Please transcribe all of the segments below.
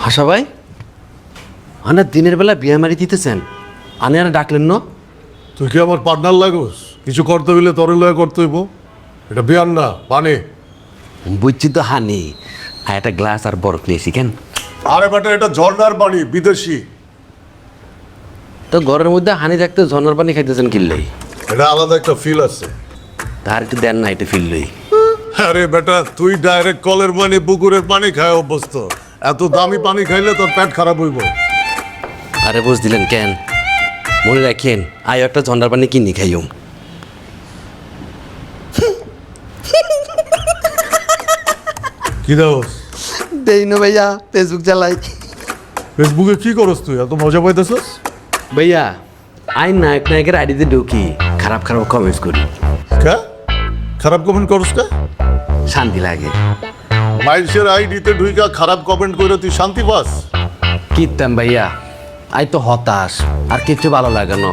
হাসা ভাই আনা দিনের বেলা বিয়ে মারি দিতেছেন আনে আনা ডাকলেন না? তুই কি আমার পার্টনার লাগোস? কিছু করতে হইলে তোর লয়ে করতে হইব। এটা বিয়ার না, পানি। বুঝছি তো হানি আর একটা গ্লাস আর বরফ নিয়েছি কেন? আরে বেটা, এটা ঝর্ণার পানি, বিদেশি। তো ঘরের মধ্যে হানি থাকতে ঝর্ণার পানি খাইতেছেন কিনলেই এটা আলাদা একটা ফিল আছে। তার একটু দেন না এটা ফিরলই। আরে বেটা, তুই ডাইরেক্ট কলের পানি, পুকুরের পানি খায় অভ্যস্ত। এত দামি পানি খাইলে তোর পেট খারাপ হইব। আরে বুঝ দিলেন কেন? মনে রাখেন আয় একটা ঝর্ণার পানি কিনি খাইও। কি দাওস? দেই না ভাইয়া, ফেসবুক চালাই। ফেসবুকে কি করস তুই? এত মজা পাইতেছস? ভাইয়া আই নায়ক নায়কের আইডিতে ঢুকি খারাপ খারাপ কমেন্টস করি, কা খারাপ কমেন্ট করস কা? শান্তি লাগে। মাইলসের আইডিতে ঢুইকা খারাপ কমেন্ট কইরা তুই শান্তি পাস? কিতাম ভাইয়া আই তো হতাশ আর কিচ্ছু ভালো লাগে না।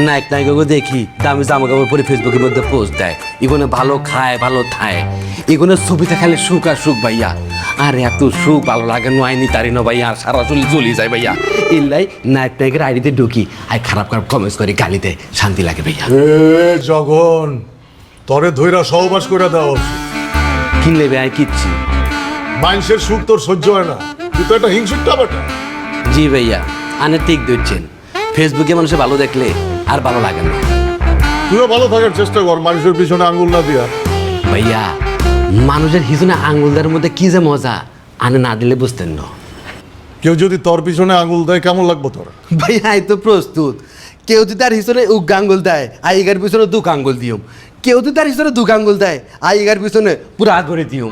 নায়ক নায়িকাকে দেখি দামি জামা কাপড় পরে ফেসবুকের মধ্যে পোস্ট দেয়, এগুলো ভালো খায় ভালো থায়, এগুলো ছবিতে খালি সুখ আর সুখ ভাইয়া। আর এত সুখ ভালো লাগে নাইনি তারি না ভাইয়া, আর সারা চুলি জ্বলি যায় ভাইয়া। এলাই নায়ক নায়কের আইডিতে ঢুকি আই খারাপ খারাপ কমেন্টস করি, গালি দেয়, শান্তি লাগে ভাইয়া। এ জগন, তরে ধইরা সহবাস করে দাও। কিনলে ভাই কিচ্ছি মাইলসের সুখ তোর সহ্য হয় না, তুই তো একটা হিংসুকটা বেটা। জি ভাইয়া আনে ঠিক ধরছেন, ফেসবুকে মানুষে ভালো দেখলে আর ভালো লাগে না। তুইও ভালো থাকার চেষ্টা কর, মানুষের পিছনে আঙ্গুল না দিয়া। ভাইয়া মানুষের হিসুনে আঙ্গুলদার মধ্যে কি যে মজা আনে না দিলে বুঝতেন না। কেউ যদি তোর পিছনে আঙ্গুল দেয় কেমন লাগবো তোর? ভাইয়া এই তো প্রস্তুত, কেউ যদি তার হিসনে উগ আঙ্গুল দেয় আইগার পিছনে দুঃখ আঙ্গুল দিও, কেউ যদি তার হিসনে দুঃখ আঙ্গুল দেয় আইগার পিছনে পুরো হাত ভরে দিও।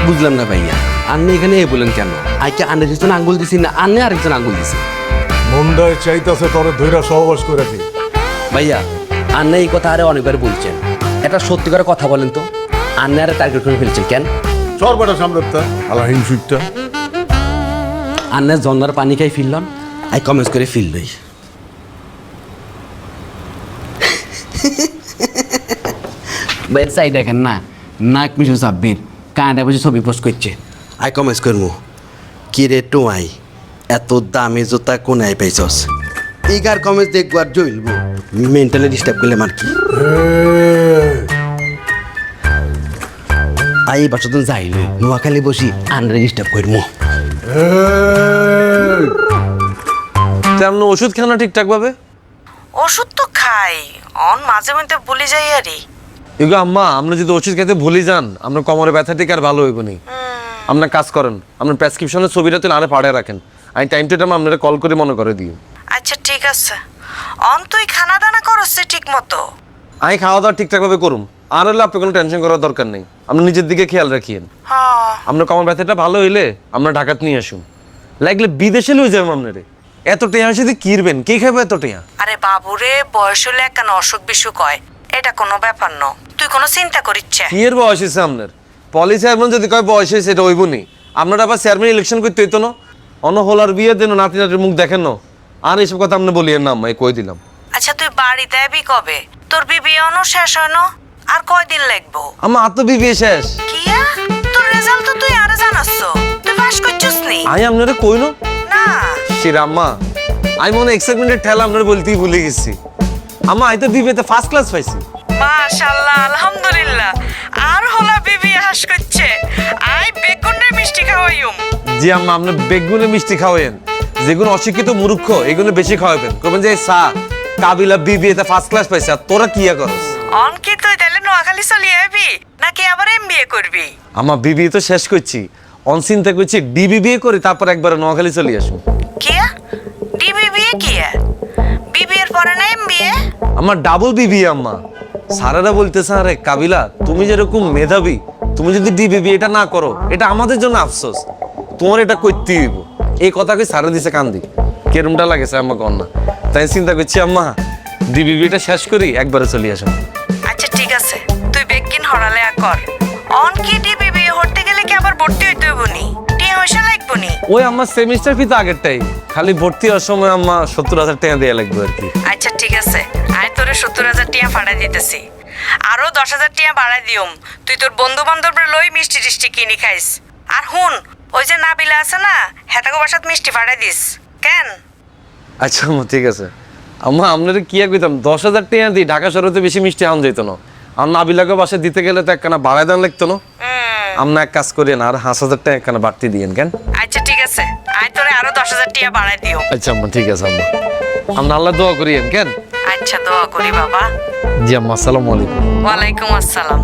বুঝলাম না ভাইয়া, আপনি এখানে এ বলেন কেন? আইকে আনের হিসনে আঙ্গুল দিছি না আন্নে আরেকজন আঙ্গুল দিছি? মন্ডায় চাইতাছে তোরে ধইরা সহবাস করে দি। ভাইয়া আন্নে এই কথা আরে অনেকবার বলছেন, একটা সত্যি করে কথা বলেন তো, আন্নে আরে টার্গেট করে ফেলছেন কেন? চর বেটা সামনেটা আলা হিংসুকটা। আন্নে জন্নার পানি খাই ফিরলাম আই কমেন্টস করে ফিরলই। ভাই চাই দেখেন না, নাক মিশু সাব্বির কাঁটা বসে ছবি পোস্ট করছে, আই কমেন্টস করবো কি রে টোয়াই এত দামি জুতা কোনায় পাইছস? এগার কমেন্টস দেখবো আর জ্বলবো, মেন্টালি ডিস্টার্ব করলে মার কি। আই এবার তো যাইল নোয়াখালী বসি আনরে ডিস্টার্ব করবো। তেমন ওষুধ খাও না ঠিকঠাক ভাবে? ওষুধ তো খাই, অন মাঝে মধ্যে ভুলে যাই আরে। এগো আম্মা, আমরা যদি ওষুধ খেতে ভুলে যান আমরা কোমরে ব্যথা ঠিক আর ভালো হইব নি। আপনার কাজ করেন, আপনার প্রেসক্রিপশনের ছবিটা তুলে আরে পাড়ে রাখেন, আমি টাইম টু টাইম আপনারা কল করে মনে করে দিই। আচ্ছা ঠিক আছে, অন তুই খানা দানা করছে ঠিক মতো? আমি খাওয়া দাওয়া ঠিকঠাক ভাবে করুম, আর হলে আপনি কোনো টেনশন করার দরকার নেই, আপনি নিজের দিকে খেয়াল রাখিয়েন। হ্যাঁ আপনার কোমর ব্যথাটা ভালো হইলে আমরা ঢাকাত নিয়ে আসুন, লাগলে বিদেশে লই যাবো আপনারে। এত টেয়া সাথে কিরবেন, কে খাবে এত টেয়া? আরে বাবুরে, বয়স হলে একখান অসুখ বিসুখ হয়, এটা কোনো ব্যাপার ন, তুই কোনো চিন্তা করিচ্ছে। কি এর বয়স হয়েছে আপনার? পলিসি চেয়ারম্যান যদি কয় বয়স হয়েছে এটা হইব নি, আপনারা আবার চেয়ারম্যান ইলেকশন করতে হইতো না? অন্য হলার বিয়ে দেন নাতি নাতির মুখ দেখেন না, আর এইসব কথা আপনি বলিয়েন না আম্মা, কই দিলাম। আচ্ছা তুই বাড়িতে আবি কবে? তোর বিয়ে অন শেষ হয় না, আর কয়দিন লাগবো? আমার আর তো বিয়ে শেষ। কিয়া তোর রেজাল্ট তো তুই আরে জানাচ্ছ, তুই পাস করছিস নি? আমি আপনারা কই না না সেরা আম্মা, আমি মনে এক্সাইটমেন্টের ঠেলা আপনারা বলতেই ভুলে গেছি। আম্মা আমি তো বিবেতে ফার্স্ট ক্লাস পাইছি। মাশাআল্লাহ, আলহামদুলিল্লাহ। আর হলা বিবি হাস করছে, আই বেগুনের মিষ্টি খাওয়াইম। জি আম্মা, আপনি বেগুনে মিষ্টি খাওয়াইন, যেগুলো অশিক্ষিত মূর্খ এগুলো বেশি খাওয়াবেন, করবেন যে সা কাবিলা বিবিএতে ফার্স্ট ক্লাস পাইছে আর তোরা কি করস? অন কি তুই তাহলে নোয়াখালী চলি আবি নাকি আবার এমবিএ করবি? আমার বিবিএ তো শেষ করছি, অন চিন্তা করছি ডিবিবিএ করি তারপর একবার নোয়াখালী চলে আসুন। কিয়া ডিবিবিএ কিয়া? বিবিএর পরে না এমবিএ? আমার ডাবল বিবিএ আম্মা। সারারা বলতেছে আরে কাবিলা তুমি যেরকম মেধাবী, তুমি যদি ডিবিবিএ এটা না করো এটা আমাদের জন্য আফসোস, তোমার এটা করতেই হইব। এই কথা কই সারা দিছে কান্দি, কেরমটা লাগেছে আম্মা কন্যা, তাই চিন্তা করছি আম্মা ডিবিবিএটা শেষ করি একবারে চলে আসুন। আচ্ছা ঠিক আছে, তুই বেগিন হরালে কর। অন কি ডিবিবিএ হতে গেলে কি আবার ভর্তি হইতে হইব নি? টিয়া পয়সা লাগবো নি? ওই আমার সেমিস্টার ফি তো আগেরটাই, খালি ভর্তি হওয়ার সময় আম্মা 70,000 টাকা দেয়া লাগবে আর কি। আচ্ছা ঠিক আছে, আয় তোরে 70,000 টিয়া ফাড়াই দিতেছি, আরো 10,000 টিয়া বাড়াই দিওম। তুই তোর বন্ধু বান্ধবরা লই মিষ্টি টিষ্টি কিনি খাইস। আর হুন, ওই যে নাবিলা আছে না, হেতাকে বাসাত মিষ্টি ফাটাই দিস কেন? আচ্ছা আম্মা ঠিক আছে। আম্মা আপনারা কি আর কইতাম, 10,000 টাকা দিই, ঢাকা শহরে বেশি মিষ্টি আম যেত না। আর নাবিলাকে বাসায় দিতে গেলে তো একখানা বাড়ায় দাম লাগতো না। আমরা এক কাজ করি না, আর 5,000 টাকা একখানা বাড়তি দিয়েন কেন? আচ্ছা ঠিক আছে, আই তোরে আরো 10,000 টাকা বাড়াই দিও। আচ্ছা আম্মা ঠিক আছে আম্মা। আমরা আল্লাহ দোয়া করিয়েন কেন? আচ্ছা দোয়া করি বাবা। জি আম্মা, আসসালামু আলাইকুম। ওয়ালাইকুম আসসালাম।